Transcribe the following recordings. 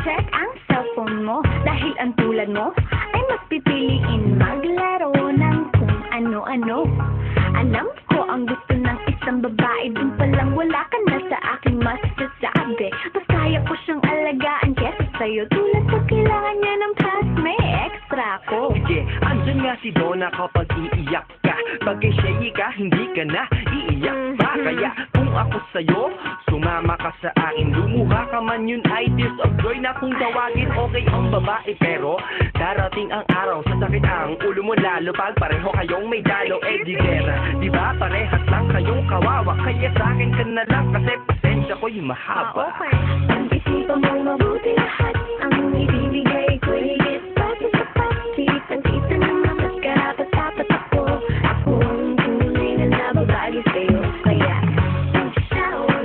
check ang cellphone mo. Dahil ang tulad mo ay mas pipiliin maglaro ng kung ano-ano. Alam ko ang gusto ng isang babae, dun palang wala ka na sa aking masasabi. Mas kaya ko siyang alagaan kesa sa'yo. Tulad sa kailangan niya ng pass, may extra ko. Sige, andyan nga si Donna kapag iiyak ka. Pag kay Shay ka, hindi ka na iiyak pa. Kaya kung ako sa'yo, sumama ka sa akin. Lumuha ka man, yun ay tears of joy na kung tawagin okay ang babae. Pero darating ang araw, sasakit ang ulo mo lalo pag pareho kayong may dalo. Eh di gera, di ba parehas lang kayong kawawa. Kaya sa'kin ka na lang kasi pasensya ko'y mahaba. Okay. Pag-isipan mo mabuti lahat ang ibibigay ko. Higit pati sa pasit, ang kita ng mas karapat-dapat ako. Ako ang tunay na nababagi sa'yo. Kaya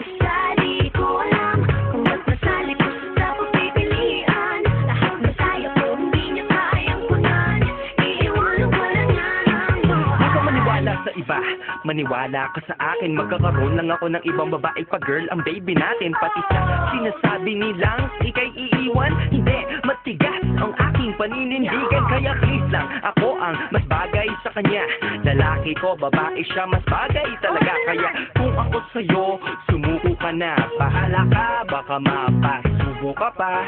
siya, di ko alam kung ba't nasali ko sa pagpipilian. Lahat na tayo ko, hindi niya kayang punan. Iiwanan ko lang yan ang buhay. Huwag ka maniwala sa iba, maniwala ka sa akin. Magkakaroon lang ako ng ibang babae pa girl, ang baby natin. Pati sa sinasabi nilang ika'y iiwan, hindi, matigas ang aking paninindigan. Kaya please lang, ako ang mas bagay sa kanya. Lalaki ko, babae siya, mas bagay talaga. Kaya kung ako sa'yo, sumuko ka na. Bahala ka, baka mapasubo ka pa.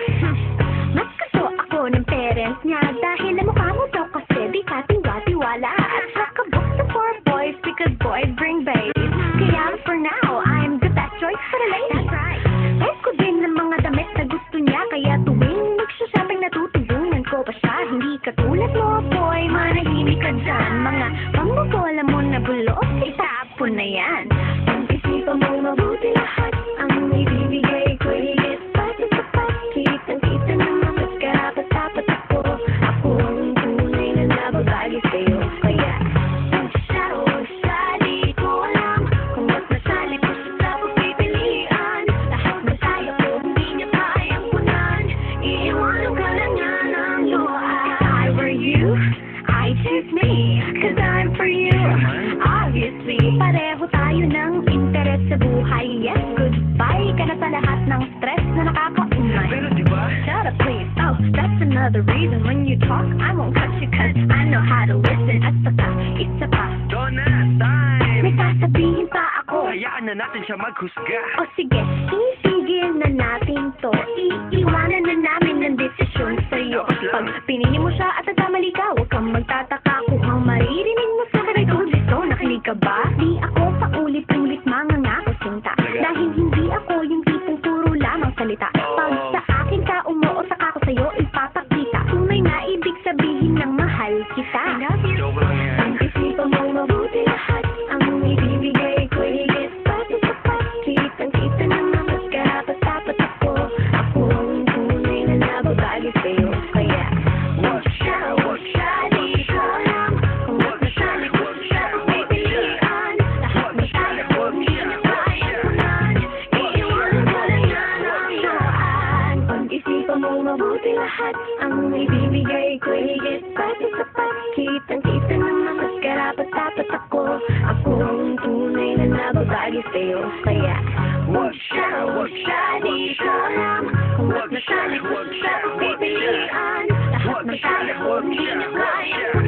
Mas gusto ako ng parents niya dahil ang mukha mo daw kasi di ka tiwa-tiwala. At saka book the four boys because boys bring babies. Kaya for now, I'm the best choice for the ladies. That's right. Best ko din ng mga damit na gusto niya. Kaya tuwing magsasabing natutulungan ko pa siya. Hindi katulad mo, boy, manahimik ka dyan. Mga pambobola mo na bulok, itapon na yan. Pag-isipan mo mabuti lahat ang ibibigay ko. Higit pati sa pasit, ang kita ng mas karapat-dapat ako. Ako ang tunay na nababagi sa'yo. Kaya siya, di ko alam kung ba't nasali ko sa pagpipilian. Lahat na tayo ko, hindi niya kayang punan. Iiwanan ka lang yan ang luha. If I were you, I'd choose me, 'cause I'm for you. Obviously, pareho tayo ng interes sa buhay. Yes, goodbye ka na sa lahat ng stress na nakakaumay. Pero di ba? Shut up, please. Oh, that's another reason when you talk, I won't cut you 'cause I know how to listen. At saka, isa pa, Donna, time! may sasabihin pa ako. Hayaan na natin siya maghusga. O sige, itigil na natin to. Iiwanan na namin ng desisyon sa'yo. Pag pinili mo siya at nagkamali ka, huwag kang magtataka kung ang maririnig mo sa akin ay gusto. Nakinig ka ba? Di ako paulit-ulit mangangako sinta. Dahil hindi ako yung tipong puro lamang salita. Pag sa akin ka umuo, saka ko sa'yo ipapakita. Tunay na ibig sabihin ng mahal kita. I love you. Joke lang yan. Pag-isipan mo mabuti lahat ang ibibigay ko. Higit pati sa pasit, ang kita ng mas karapat-dapat ako. Ako ang tunay na nababagi sa'yo. Kaya huwag siya, di ko alam kung ba't nasali ko sa pagpipilian. Lahat na tayo ko, hindi niya kayang punan. Iiwanan ko lang yan ang luhaan. Pag-isipan mo mabuti lahat ang ibibigay ko. Higit pati sa pasit, ang kita ng mas karapat-dapat ako. Ako ang tunay na nababagi sa'yo. Kaya huwag siya, di ko alam kung ba't nasali ko sa pagpipilian. Lahat na tayo ko, hindi niya kayang